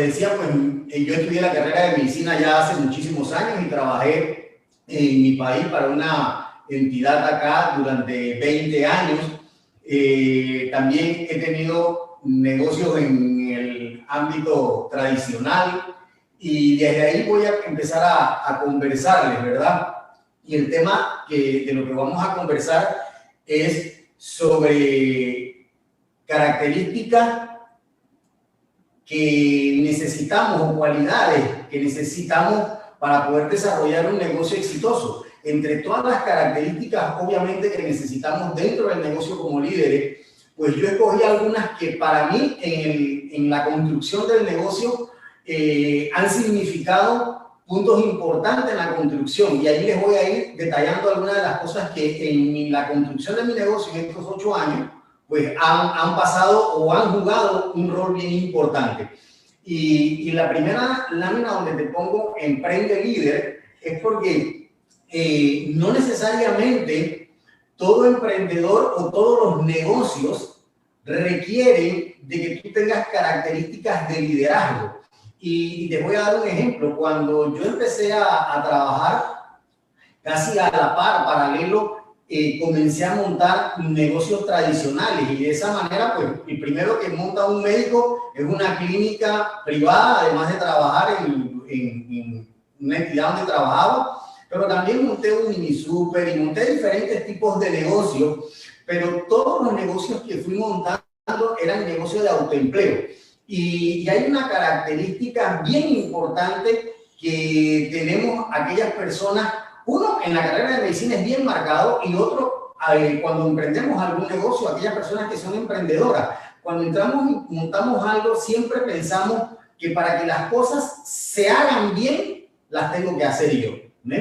decía, pues yo estudié la carrera de medicina ya hace muchísimos años y trabajé en mi país para una entidad acá durante 20 años. También he tenido negocios en el ámbito tradicional y desde ahí voy a empezar a conversarles, ¿verdad? Y el tema de lo que vamos a conversar es sobre características que necesitamos o cualidades que necesitamos para poder desarrollar un negocio exitoso. Entre todas las características, obviamente, que necesitamos dentro del negocio como líderes, pues yo escogí algunas que para mí en la construcción del negocio han significado puntos importantes en la construcción. Y ahí les voy a ir detallando algunas de las cosas que en la construcción de mi negocio en estos 8 años, pues han pasado o han jugado un rol bien importante. Y la primera lámina donde te pongo Emprende Líder es porque no necesariamente todo emprendedor o todos los negocios requieren de que tú tengas características de liderazgo. Y te voy a dar un ejemplo. Cuando yo empecé a trabajar casi a la par, paralelo, comencé a montar negocios tradicionales y de esa manera, pues, el primero que monta un médico es una clínica privada, además de trabajar en una entidad donde trabajaba, pero también monté un mini super y monté diferentes tipos de negocios, pero todos los negocios que fui montando eran negocios de autoempleo. Y hay una característica bien importante que tenemos aquellas personas. Uno, en la carrera de medicina es bien marcado y otro, cuando emprendemos algún negocio, aquellas personas que son emprendedoras, cuando entramos y montamos algo, siempre pensamos que para que las cosas se hagan bien, las tengo que hacer yo, ¿no?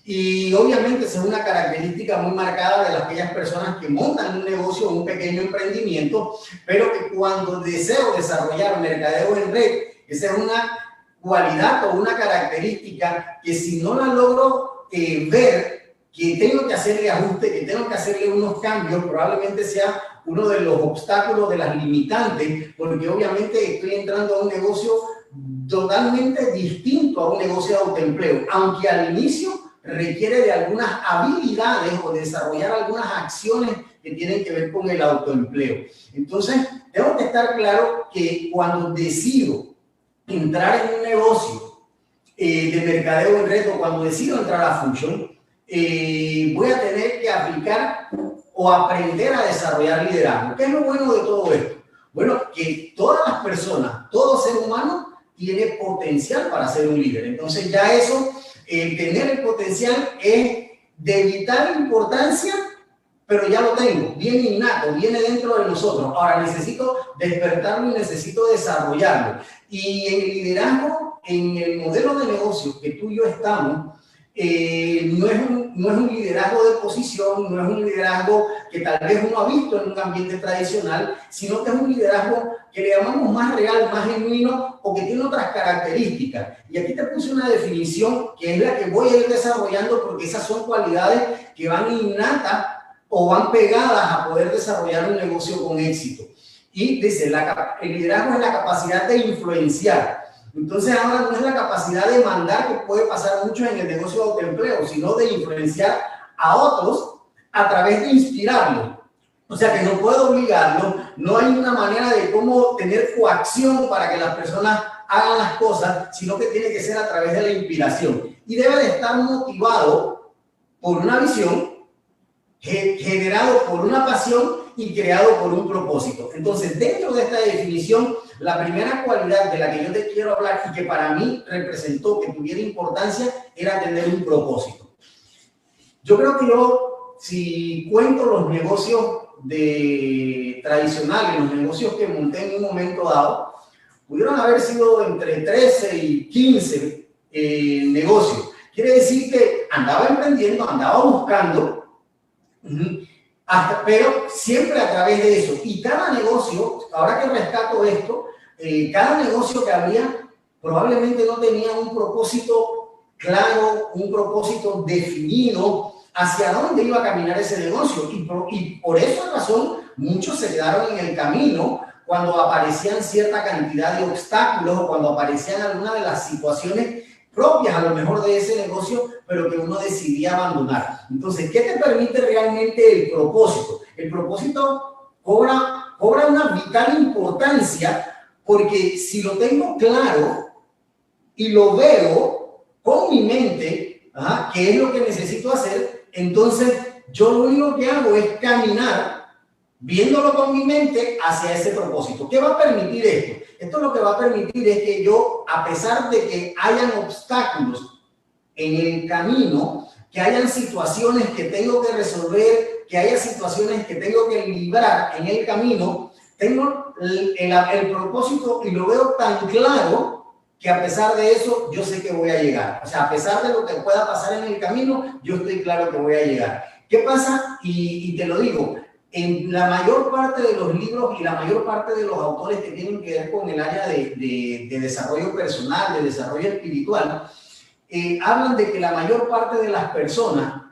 Y obviamente esa es una característica muy marcada de aquellas personas que montan un negocio o un pequeño emprendimiento, pero que cuando deseo desarrollar mercadeo en red, esa es una cualidad o una característica que si no la logro ver que tengo que hacerle ajuste, que tengo que hacerle unos cambios, probablemente sea uno de los obstáculos, de las limitantes, porque obviamente estoy entrando a un negocio totalmente distinto a un negocio de autoempleo, aunque al inicio requiere de algunas habilidades o de desarrollar algunas acciones que tienen que ver con el autoempleo. Entonces, tengo que estar claro que cuando decido entrar en un negocio de mercadeo en red, o cuando decido entrar a Fusion, voy a tener que aplicar o aprender a desarrollar liderazgo. ¿Qué es lo bueno de todo esto? Bueno, que todas las personas, todo ser humano tiene potencial para ser un líder. Entonces ya eso, tener el potencial es de vital importancia, pero ya lo tengo, viene innato, viene dentro de nosotros. Ahora necesito despertarlo y necesito desarrollarlo. Y en el liderazgo, en el modelo de negocio que tú y yo estamos, no es un liderazgo de posición, no es un liderazgo que tal vez uno ha visto en un ambiente tradicional, sino que es un liderazgo que le llamamos más real, más genuino, o que tiene otras características. Y aquí te puse una definición que es la que voy a ir desarrollando, porque esas son cualidades que van innatas o van pegadas a poder desarrollar un negocio con éxito. Y dice, el liderazgo es la capacidad de influenciar. Entonces ahora no es la capacidad de mandar, que puede pasar mucho en el negocio de autoempleo, sino de influenciar a otros a través de inspirarlos. O sea que no puedo obligarlos, no hay una manera de cómo tener coacción para que las personas hagan las cosas, sino que tiene que ser a través de la inspiración. Y debe de estar motivado por una visión, generado por una pasión y creado por un propósito. Entonces, dentro de esta definición, la primera cualidad de la que yo te quiero hablar y que para mí representó que tuviera importancia era tener un propósito. Yo creo que si cuento los negocios tradicionales, los negocios que monté en un momento dado, pudieron haber sido entre 13 y 15 negocios. Quiere decir que andaba emprendiendo, andaba buscando, pero siempre a través de eso. Y cada negocio, ahora que rescato esto, cada negocio que había probablemente no tenía un propósito claro, un propósito definido hacia dónde iba a caminar ese negocio. Y por esa razón muchos se quedaron en el camino cuando aparecían cierta cantidad de obstáculos o cuando aparecían algunas de las situaciones propias a lo mejor de ese negocio, pero que uno decidía abandonar. Entonces, ¿qué te permite realmente el propósito? El propósito cobra una vital importancia, porque si lo tengo claro y lo veo con mi mente, qué es lo que necesito hacer, entonces yo lo único que hago es caminar viéndolo con mi mente hacia ese propósito. ¿Qué va a permitir esto? Esto lo que va a permitir es que yo, a pesar de que hayan obstáculos en el camino, que hayan situaciones que tengo que resolver, que haya situaciones que tengo que librar en el camino, tengo el propósito y lo veo tan claro que a pesar de eso yo sé que voy a llegar. O sea, a pesar de lo que pueda pasar en el camino, yo estoy claro que voy a llegar. ¿Qué pasa? Y te lo digo, en la mayor parte de los libros y la mayor parte de los autores que tienen que ver con el área de desarrollo personal, de desarrollo espiritual, hablan de que la mayor parte de las personas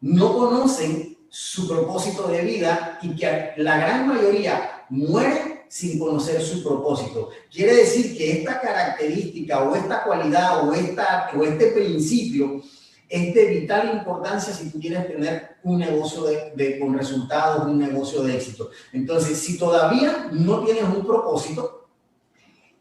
no conocen su propósito de vida y que la gran mayoría muere sin conocer su propósito. Quiere decir que esta característica o esta cualidad o este principio es de vital importancia si tú quieres tener un negocio con resultados, un negocio de éxito. Entonces, si todavía no tienes un propósito,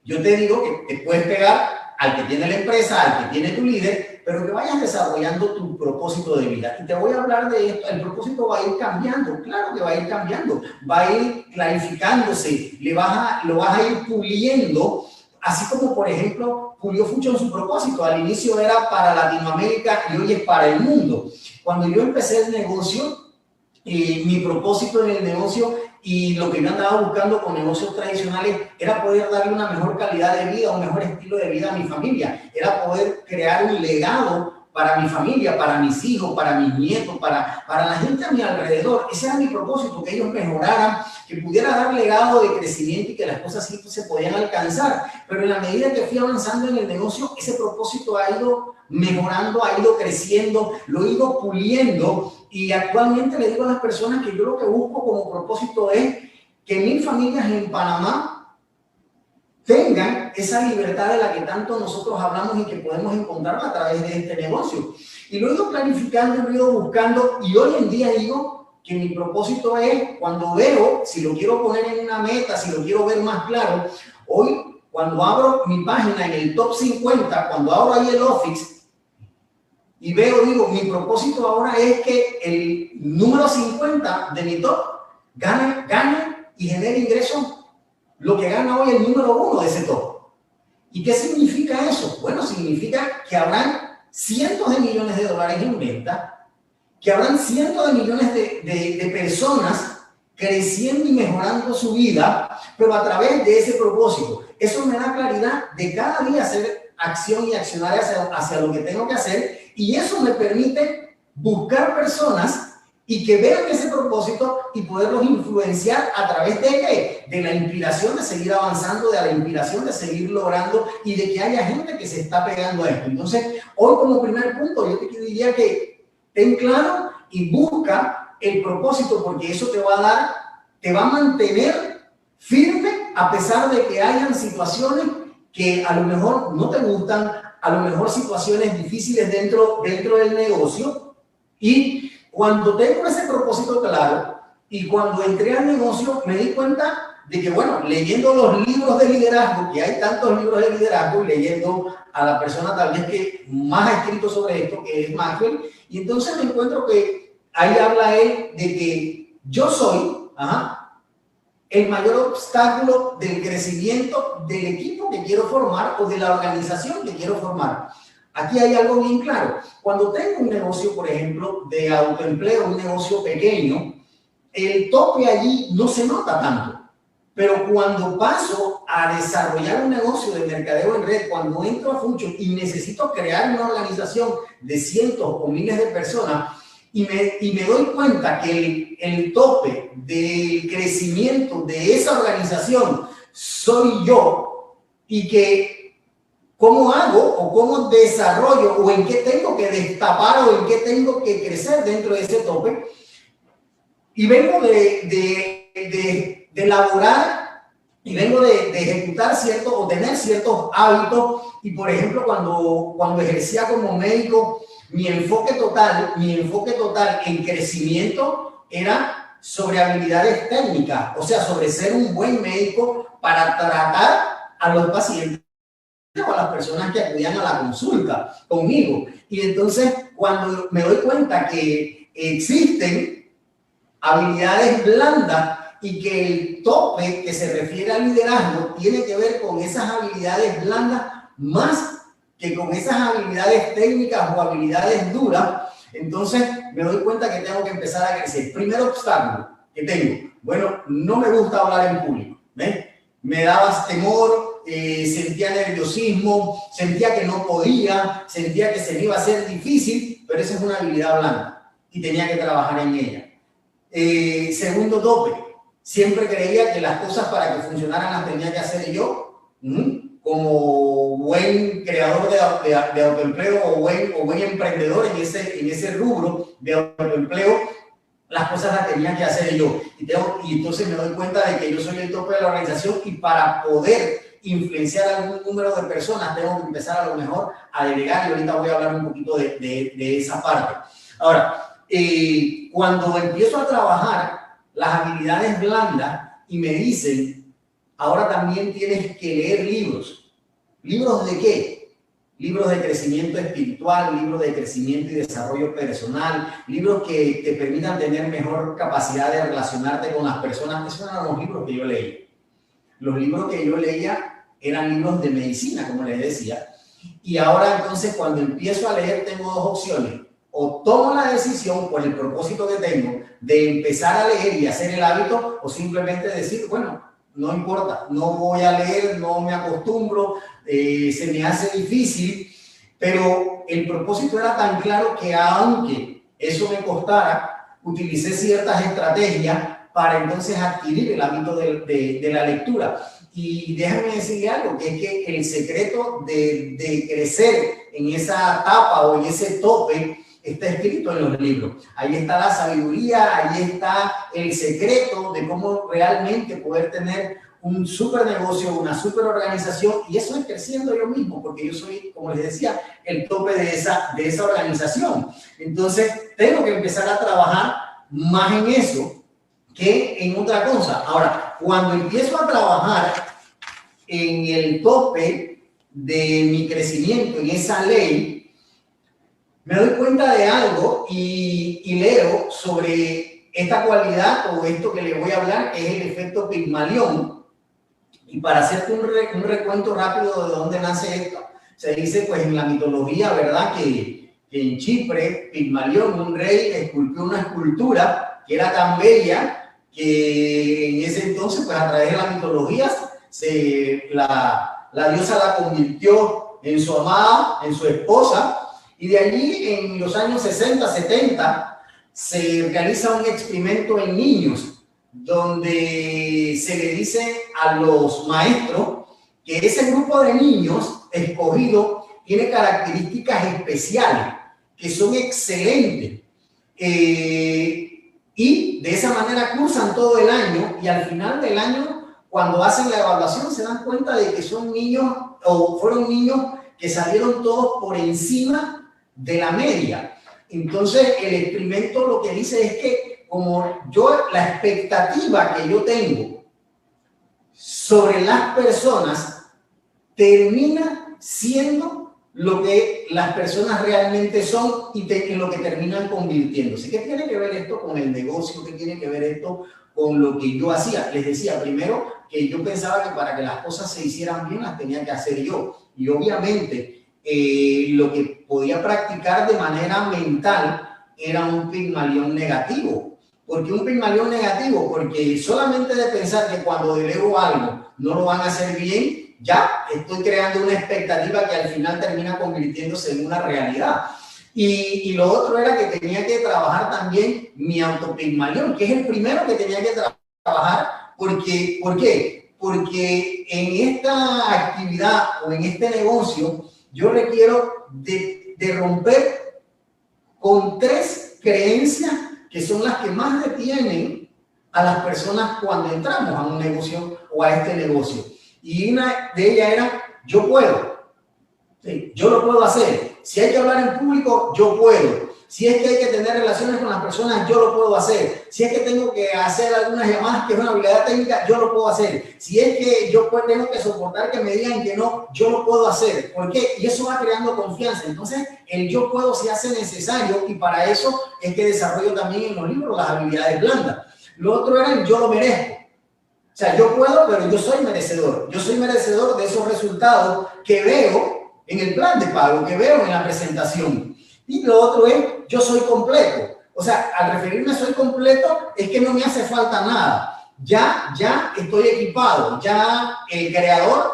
yo te digo que te puedes pegar al que tiene la empresa, al que tiene tu líder, pero que vayas desarrollando tu propósito de vida. Y te voy a hablar de esto. El propósito va a ir cambiando, claro que va a ir cambiando, va a ir clarificándose, lo vas a ir puliendo, así como, por ejemplo, pulió Fucho en su propósito. Al inicio era para Latinoamérica y hoy es para el mundo. Cuando yo empecé el negocio, mi propósito en el negocio y lo que yo andaba buscando con negocios tradicionales era poder darle una mejor calidad de vida, un mejor estilo de vida a mi familia. Era poder crear un legado para mi familia, para mis hijos, para mis nietos, para la gente a mi alrededor. Ese era mi propósito, que ellos mejoraran, que pudiera dar legado de crecimiento y que las cosas sí se podían alcanzar. Pero en la medida que fui avanzando en el negocio, ese propósito ha ido mejorando, ha ido creciendo, lo he ido puliendo. Y actualmente le digo a las personas que yo lo que busco como propósito es que 1000 familias en Panamá tengan esa libertad de la que tanto nosotros hablamos y que podemos encontrar a través de este negocio. Y lo he ido planificando, lo he ido buscando y hoy en día digo que mi propósito es, cuando veo, si lo quiero poner en una meta, si lo quiero ver más claro, hoy cuando abro mi página en el top 50, cuando abro ahí el Office, y veo, digo, mi propósito ahora es que el número 50 de mi top gane y genere ingresos lo que gana hoy el número 1 de ese top. ¿Y qué significa eso? Bueno, significa que habrán cientos de millones de dólares en venta, que habrán cientos de millones de personas creciendo y mejorando su vida, pero a través de ese propósito. Eso me da claridad de cada día hacer acción y accionar hacia lo que tengo que hacer. Y eso me permite buscar personas y que vean ese propósito y poderlos influenciar a través de ¿qué? De la inspiración de seguir avanzando, de la inspiración de seguir logrando y de que haya gente que se está pegando a esto. Entonces, hoy como primer punto, yo te diría que ten claro y busca el propósito, porque eso te va a mantener firme a pesar de que hayan situaciones que a lo mejor no te gustan, a lo mejor situaciones difíciles dentro del negocio. Y cuando tengo ese propósito claro y cuando entré al negocio me di cuenta de que, bueno, leyendo los libros de liderazgo, que hay tantos libros de liderazgo, leyendo a la persona tal vez que más ha escrito sobre esto, que es Maxwell, y entonces me encuentro que ahí habla él de que yo soy el mayor obstáculo del crecimiento del equipo que quiero formar o de la organización que quiero formar. Aquí hay algo bien claro. Cuando tengo un negocio, por ejemplo, de autoempleo, un negocio pequeño, el tope allí no se nota tanto. Pero cuando paso a desarrollar un negocio de mercadeo en red, cuando entro a Fucho y necesito crear una organización de cientos o miles de personas, y me doy cuenta que el tope del crecimiento de esa organización soy yo, y que cómo hago o cómo desarrollo o en qué tengo que destapar o en qué tengo que crecer dentro de ese tope, y vengo de elaborar y vengo de ejecutar ciertos o tener ciertos hábitos. Y por ejemplo, cuando ejercía como médico, mi enfoque total en crecimiento era sobre habilidades técnicas, o sea, sobre ser un buen médico para tratar a los pacientes o a las personas que acudían a la consulta conmigo. Y entonces, cuando me doy cuenta que existen habilidades blandas y que el tope que se refiere al liderazgo tiene que ver con esas habilidades blandas más que con esas habilidades técnicas o habilidades duras, entonces me doy cuenta que tengo que empezar a crecer. Primer obstáculo que tengo, bueno, no me gusta hablar en público, ¿ves? Me daba temor, sentía nerviosismo, sentía que no podía, sentía que se me iba a hacer difícil, pero esa es una habilidad blanda y tenía que trabajar en ella. Segundo tope, siempre creía que las cosas para que funcionaran las tenía que hacer yo, como buen creador de autoempleo o buen emprendedor en ese rubro de autoempleo, las cosas las tenía que hacer yo. Y entonces me doy cuenta de que yo soy el tope de la organización y para poder influenciar a algún número de personas tengo que empezar a lo mejor a delegar, y ahorita voy a hablar un poquito de esa parte. Ahora, cuando empiezo a trabajar las habilidades blandas y me dicen, ahora también tienes que leer libros. ¿Libros de qué? Libros de crecimiento espiritual, libros de crecimiento y desarrollo personal, libros que te permitan tener mejor capacidad de relacionarte con las personas. Esos eran los libros que yo leí. Los libros que yo leía eran libros de medicina, como les decía. Y ahora entonces cuando empiezo a leer tengo dos opciones. O tomo la decisión por el propósito que tengo de empezar a leer y hacer el hábito, o simplemente decir, bueno, no importa, no voy a leer, no me acostumbro, se me hace difícil, pero el propósito era tan claro que aunque eso me costara, utilicé ciertas estrategias para entonces adquirir el hábito de la lectura. Y déjame decirle algo, que es que el secreto de crecer en esa etapa o en ese tope está escrito en los libros. Ahí está la sabiduría, ahí está el secreto de cómo realmente poder tener un super negocio, una super organización, y eso es creciendo yo mismo, porque yo soy, como les decía, el tope de esa organización. Entonces, tengo que empezar a trabajar más en eso que en otra cosa. Ahora, cuando empiezo a trabajar en el tope de mi crecimiento, en esa ley, me doy cuenta de algo y leo sobre esta cualidad o esto que le voy a hablar, que es el efecto Pigmalión. Y para hacerte un recuento rápido de dónde nace esto, se dice pues en la mitología, ¿verdad? Que en Chipre, Pigmalión, un rey, esculpió una escultura que era tan bella que en ese entonces, pues a través de la mitología, la diosa la convirtió en su amada, en su esposa. Y de allí, en los años 60, 70, se realiza un experimento en niños, donde se le dice a los maestros que ese grupo de niños escogido tiene características especiales, que son excelentes. Y de esa manera cursan todo el año, y al final del año, cuando hacen la evaluación, se dan cuenta de que son niños, o fueron niños que salieron todos por encima de la media. Entonces el experimento lo que dice es que como la expectativa que yo tengo sobre las personas termina siendo lo que las personas realmente son y en lo que terminan convirtiéndose. ¿Qué tiene que ver esto con el negocio? ¿Qué tiene que ver esto con lo que yo hacía? Les decía primero que yo pensaba que para que las cosas se hicieran bien las tenía que hacer yo, y obviamente lo que podía practicar de manera mental era un Pigmalión negativo. ¿Por qué un Pigmalión negativo? Porque solamente de pensar que cuando delego algo no lo van a hacer bien, ya estoy creando una expectativa que al final termina convirtiéndose en una realidad. Y lo otro era que tenía que trabajar también mi autopigmalión, que es el primero que tenía que trabajar. Porque, ¿por qué? Porque en esta actividad o en este negocio yo requiero de romper con 3 creencias que son las que más detienen a las personas cuando entramos a un negocio o a este negocio. Y una de ellas era, yo puedo. Sí, yo lo puedo hacer. Si hay que hablar en público, yo puedo. Si es que hay que tener relaciones con las personas, yo lo puedo hacer. Si es que tengo que hacer algunas llamadas, que es una habilidad técnica, yo lo puedo hacer. Si es que yo tengo que soportar que me digan que no, yo lo puedo hacer. ¿Por qué? Y eso va creando confianza. Entonces, el yo puedo se hace necesario y para eso es que desarrollo también en los libros las habilidades blandas. Lo otro era el yo lo merezco. O sea, yo puedo, pero yo soy merecedor. Yo soy merecedor de esos resultados que veo en el plan de pago, que veo en la presentación. Y lo otro es, yo soy completo. O sea, al referirme a soy completo, es que no me hace falta nada. Ya estoy equipado. Ya el creador,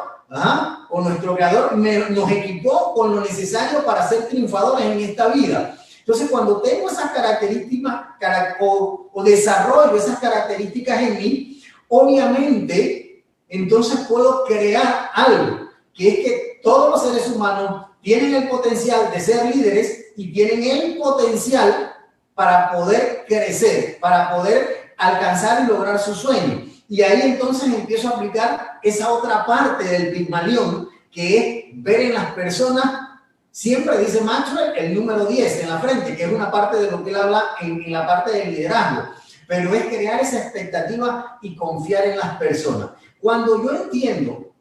o nuestro creador, nos equipó con lo necesario para ser triunfadores en esta vida. Entonces, cuando tengo esas características o desarrollo esas características en mí, obviamente, entonces puedo crear algo, que es que todos los seres humanos tienen el potencial de ser líderes y tienen el potencial para poder crecer, para poder alcanzar y lograr sus sueños. Y ahí entonces empiezo a aplicar esa otra parte del Pigmalión, que es ver en las personas, siempre dice Maxwell, el número 10 en la frente, que es una parte de lo que él habla en la parte del liderazgo, pero es crear esa expectativa y confiar en las personas. Cuando yo entiendo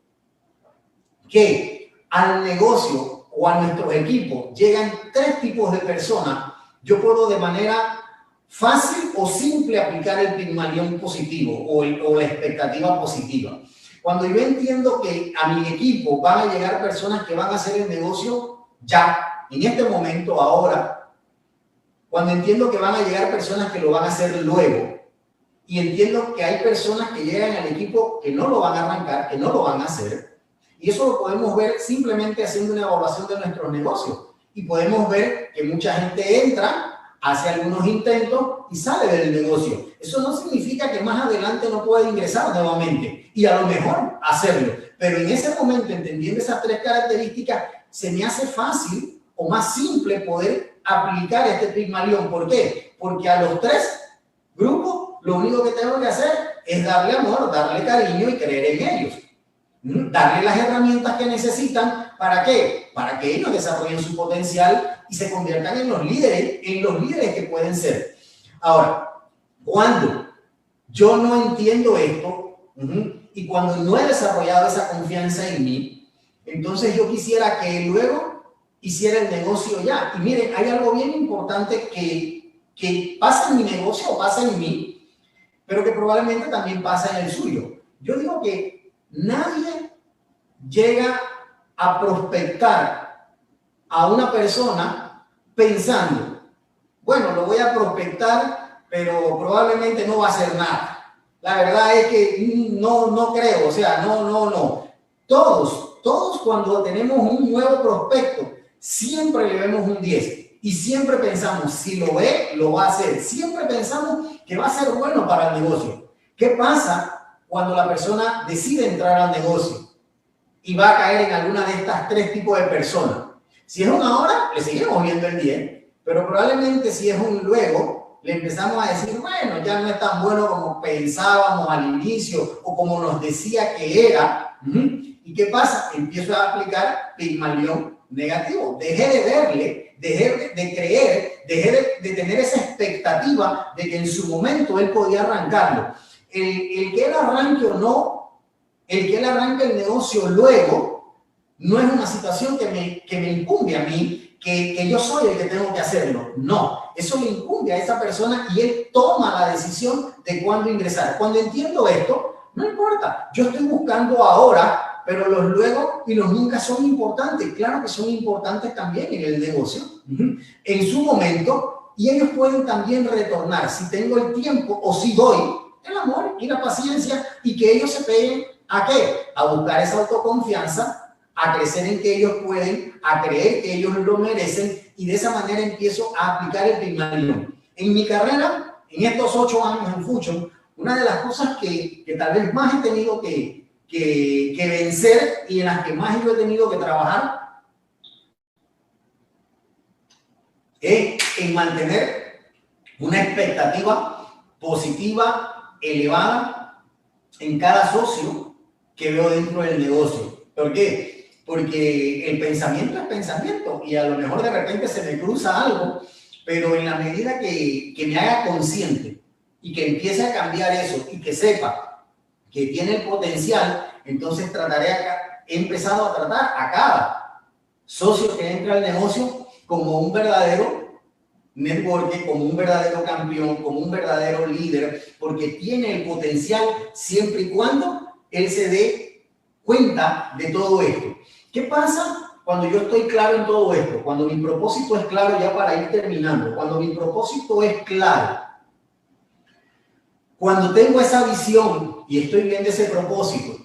que al negocio o a nuestros equipos llegan 3 tipos de personas, yo puedo de manera fácil o simple aplicar el Pigmalión positivo o la expectativa positiva. Cuando yo entiendo que a mi equipo van a llegar personas que van a hacer el negocio ya, en este momento, ahora, cuando entiendo que van a llegar personas que lo van a hacer luego, y entiendo que hay personas que llegan al equipo que no lo van a arrancar, que no lo van a hacer, y eso lo podemos ver simplemente haciendo una evaluación de nuestros negocios. Y podemos ver que mucha gente entra, hace algunos intentos y sale del negocio. Eso no significa que más adelante no pueda ingresar nuevamente y a lo mejor hacerlo. Pero en ese momento, entendiendo esas 3 características, se me hace fácil o más simple poder aplicar este Pigmalión. ¿Por qué? Porque a los 3 grupos lo único que tengo que hacer es darle amor, darle cariño y creer en ellos. Darle las herramientas que necesitan. ¿Para qué? Para que ellos desarrollen su potencial y se conviertan en los líderes que pueden ser. Ahora, cuando yo no entiendo esto y cuando no he desarrollado esa confianza en mí, entonces yo quisiera que luego hiciera el negocio ya. Y miren, hay algo bien importante que pasa en mi negocio o pasa en mí, pero que probablemente también pasa en el suyo. Yo digo que nadie llega a prospectar a una persona pensando, bueno, lo voy a prospectar, pero probablemente no va a hacer nada. La verdad es que no creo, o sea, no. Todos cuando tenemos un nuevo prospecto, siempre le vemos un 10 y siempre pensamos, si lo ve, lo va a hacer. Siempre pensamos que va a ser bueno para el negocio. ¿Qué pasa cuando la persona decide entrar al negocio y va a caer en alguna de estas 3 tipos de personas? Si es una hora, le seguimos viendo el 10, pero probablemente si es un luego, le empezamos a decir, bueno, ya no es tan bueno como pensábamos al inicio o como nos decía que era. ¿Y qué pasa? Empiezo a aplicar Pigmalión negativo. Dejé de verle, dejé de creer, dejé de tener esa expectativa de que en su momento él podía arrancarlo. El que él arranque o no, el que él arranque el negocio luego, no es una situación que me incumbe a mí, que yo soy el que tengo que hacerlo. No, eso le incumbe a esa persona y él toma la decisión de cuándo ingresar. Cuando entiendo esto, no importa, yo estoy buscando ahora, pero los luego y los nunca son importantes. Claro que son importantes también en el negocio, en su momento, y ellos pueden también retornar si tengo el tiempo o si doy el amor y la paciencia, y que ellos se peguen ¿a qué? A buscar esa autoconfianza, a crecer en que ellos pueden, a creer que ellos lo merecen, y de esa manera empiezo a aplicar el Pigmalión. En mi carrera, en estos 8 años en Fusion, una de las cosas que tal vez más he tenido que vencer y en las que más yo he tenido que trabajar es en mantener una expectativa positiva elevada en cada socio que veo dentro del negocio. ¿Por qué? Porque el pensamiento es pensamiento y a lo mejor de repente se me cruza algo, pero en la medida que me haga consciente y que empiece a cambiar eso y que sepa que tiene el potencial, entonces he empezado a tratar a cada socio que entra al negocio como un verdadero networker, como un verdadero campeón, como un verdadero líder, porque tiene el potencial siempre y cuando él se dé cuenta de todo esto. ¿Qué pasa cuando yo estoy claro en todo esto? Cuando mi propósito es claro, ya para ir terminando, cuando mi propósito es claro, cuando tengo esa visión y estoy viendo ese propósito,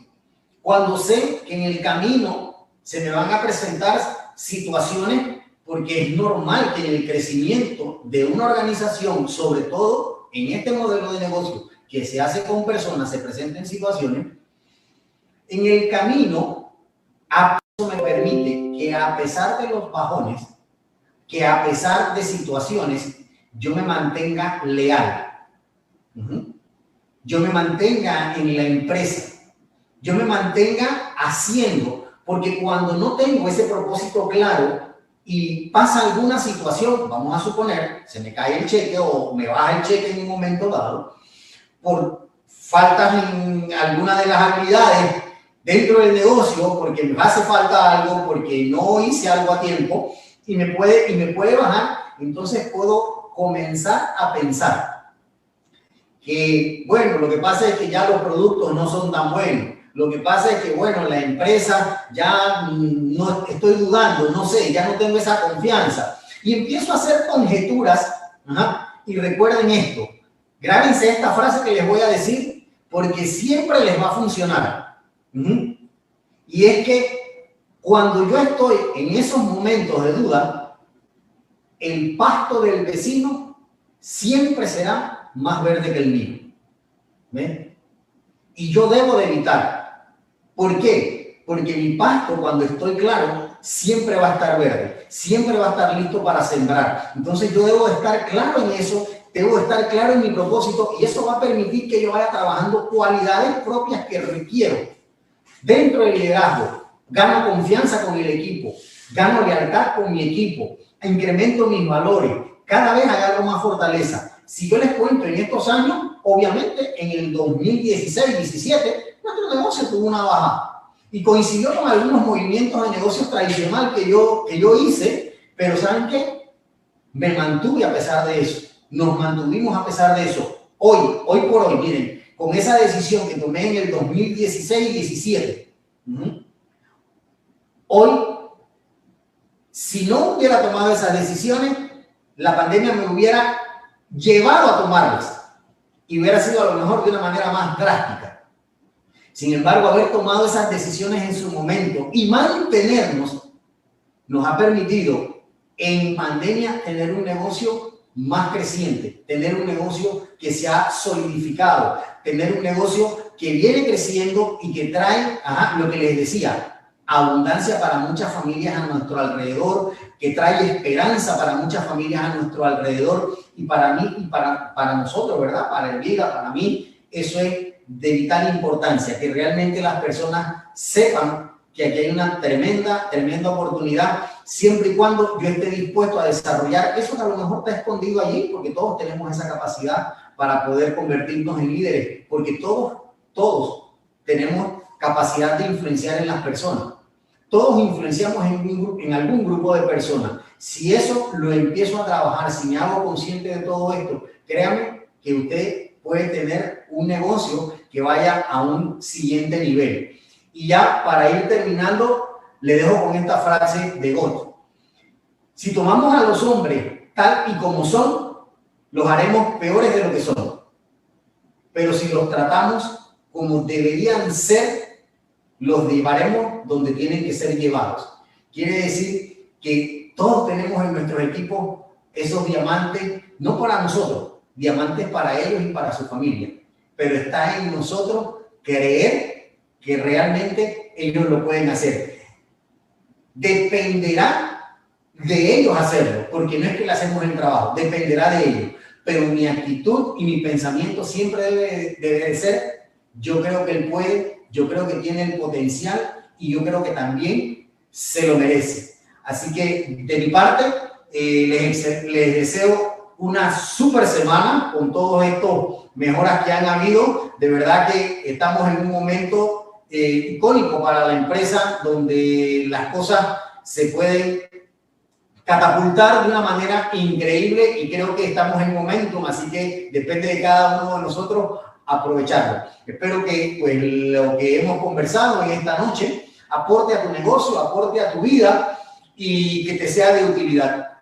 cuando sé que en el camino se me van a presentar situaciones, porque es normal que en el crecimiento de una organización, sobre todo en este modelo de negocio que se hace con personas, se presenten situaciones, en el camino, eso me permite que a pesar de los bajones, que a pesar de situaciones, yo me mantenga leal. Yo me mantenga en la empresa. Yo me mantenga haciendo, porque cuando no tengo ese propósito claro y pasa alguna situación, vamos a suponer, se me cae el cheque o me baja el cheque en un momento dado, por faltas en alguna de las habilidades dentro del negocio, porque me hace falta algo, porque no hice algo a tiempo y me puede bajar, entonces puedo comenzar a pensar que, bueno, lo que pasa es que ya los productos no son tan buenos. Lo que pasa es que, bueno, la empresa ya no estoy dudando, no sé, ya no tengo esa confianza. Y empiezo a hacer conjeturas. Y recuerden esto, grábense esta frase que les voy a decir, porque siempre les va a funcionar. Y es que cuando yo estoy en esos momentos de duda, el pasto del vecino siempre será más verde que el mío. ¿Ven? Y yo debo de evitar. ¿Por qué? Porque mi pasto, cuando estoy claro, siempre va a estar verde, siempre va a estar listo para sembrar. Entonces yo debo de estar claro en eso, debo de estar claro en mi propósito y eso va a permitir que yo vaya trabajando cualidades propias que requiero dentro del liderazgo. Gano confianza con el equipo, gano lealtad con mi equipo, incremento mis valores, cada vez agarro más fortaleza. Si yo les cuento en estos años, obviamente en el 2016-17, nuestro negocio tuvo una bajada y coincidió con algunos movimientos de negocios tradicional que yo hice, pero ¿saben qué? Me mantuve a pesar de eso, nos mantuvimos a pesar de eso. Hoy por hoy, miren, con esa decisión que tomé en el 2016-17, hoy, si no hubiera tomado esas decisiones, la pandemia me hubiera llevado a tomarlas y hubiera sido a lo mejor de una manera más drástica. Sin embargo, haber tomado esas decisiones en su momento y mantenernos nos ha permitido en pandemia tener un negocio más creciente, tener un negocio que se ha solidificado, tener un negocio que viene creciendo y que trae, lo que les decía, abundancia para muchas familias a nuestro alrededor, que trae esperanza para muchas familias a nuestro alrededor y para mí y para nosotros, ¿verdad? Para Elvira, para mí, eso es de vital importancia, que realmente las personas sepan que aquí hay una tremenda oportunidad, siempre y cuando yo esté dispuesto a desarrollar eso que a lo mejor está escondido allí, porque todos tenemos esa capacidad para poder convertirnos en líderes, porque todos tenemos capacidad de influenciar en las personas. Todos influenciamos en algún grupo de personas. Si eso lo empiezo a trabajar, si me hago consciente de todo esto, créanme que usted puede tener un negocio que vaya a un siguiente nivel. Y ya para ir terminando, le dejo con esta frase de Goethe. Si tomamos a los hombres tal y como son, los haremos peores de lo que son. Pero si los tratamos como deberían ser, los llevaremos donde tienen que ser llevados. Quiere decir que todos tenemos en nuestros equipos esos diamantes, no para nosotros, diamantes para ellos y para su familia. Pero está en nosotros creer que realmente ellos lo pueden hacer. Dependerá de ellos hacerlo, porque no es que le hacemos el trabajo, dependerá de ellos. pero mi actitud y mi pensamiento siempre debe de ser, yo creo que él puede, yo creo que tiene el potencial y yo creo que también se lo merece. Así que de mi parte, les deseo una súper semana con todos estos mejoras que han habido. De verdad que estamos en un momento icónico para la empresa donde las cosas se pueden catapultar de una manera increíble y creo que estamos en momentum, así que depende de cada uno de nosotros aprovecharlo. Espero que pues, lo que hemos conversado en esta noche aporte a tu negocio, aporte a tu vida y que te sea de utilidad.